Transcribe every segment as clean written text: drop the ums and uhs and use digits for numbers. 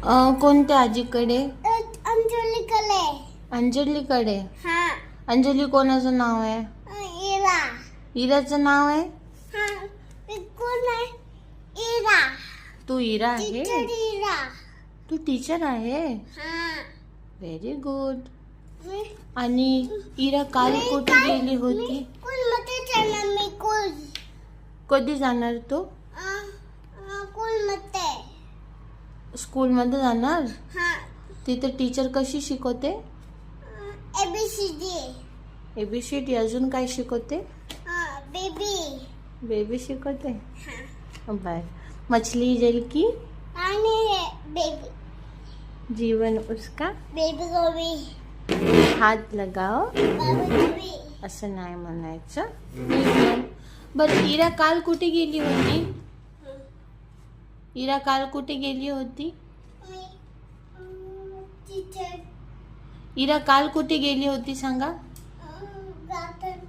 कोणत्या आजीकडे? अंजलीकडे. अंजलीकडे. हा. अंजली कोणाचं नाव आहे? इरा. इराचं नाव आहे? हा. मी कोण आहे? इरा. तू इरा आहे? टीचर इरा. तू टीचर आहे? हा. Very good. मी आणि इरा काल कुठे गेली होती? स्कूलमध्ये जाणार मी. कधी जाणार तू? स्कूलमध्ये जाणार? हा. तिथे टीचर कशी शिकवते? ABCD. ABCD. अजून काय शिकवते? बेबी. बेबी शिकवते. हा. बर. मछली जल की आणि बेबी. जीवन उसका बेबी गोबी. हात लगाओ. बाबू गोबी. असं नाही म्हणायचं. बरं, इरा काल कुठे गेली होती? इरा काल कुठे गेली होती? टीचर. इरा काल कुठे गेली होती सांगा? गार्डन.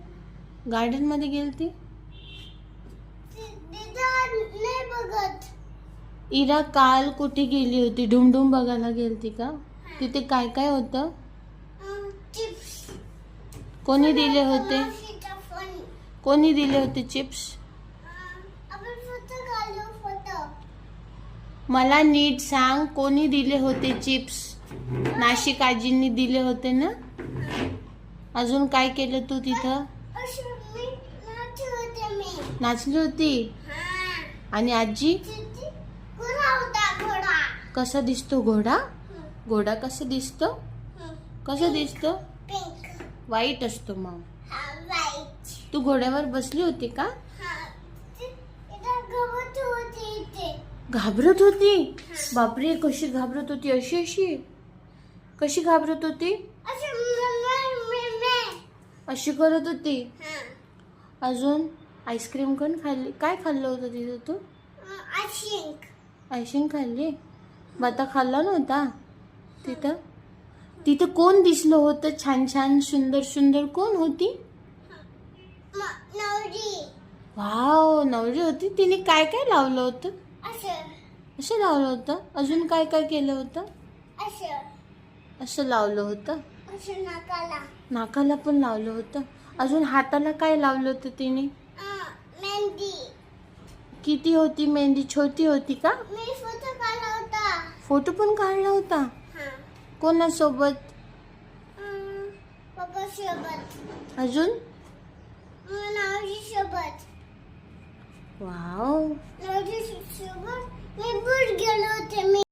गार्डन मध्ये गेलती? नाही बघत. इरा काल कुठे गेली होती? ढुमढुम बघायला गेलती का? तिथे काय काय होतं? चिप्स. कोणी दिले होते? कोणी दिले होते चिप्स? आपण फोटो काढलो. फोटो. मला नीट सांग, कोणी दिले होते चिप्स? नाशिक आजींनी दिले होते ना? अजून काय केलं तू तिथं? नाचली होती? आणि आजी? घोडा. कसा दिसतो घोडा? घोडा कसा दिसतो? कसा दिसतो? पिंक. वाईट असतो मग. व्हाईट. तू घोड्यावर बसली होती का? घाबरत होती? बापरे, कशी घाबरत होती? अशी अशी कशी घाबरत होती? अशी करत होती. अजून आईस्क्रीम कोण खाल्ली? काय खाल्लं होतं तिथं तू? आईस्क्रीम खाल्ली? बता खाल्ला नव्हता तिथं? तिथं कोण दिसलं होतं छान छान सुंदर सुंदर? कोण होती? वाव, नवरी होती. तिने काय काय लावलं होतं? असं लावलं होतं. अजून काय काय केलं होतं? असं लावलं होतं. नाकाला पण लावलं होतं. अजून हाताला काय लावलं होतं तिने? मेहंदी. किती होती मेहंदी? छोटी होती का? मी फोटो काढला होता. फोटो पण काढला होता? कोणासोबत? पप्पा सोबत. अजून? नावजी सोबत. वाव. नावजी सोबत मी बुट गेलो होते.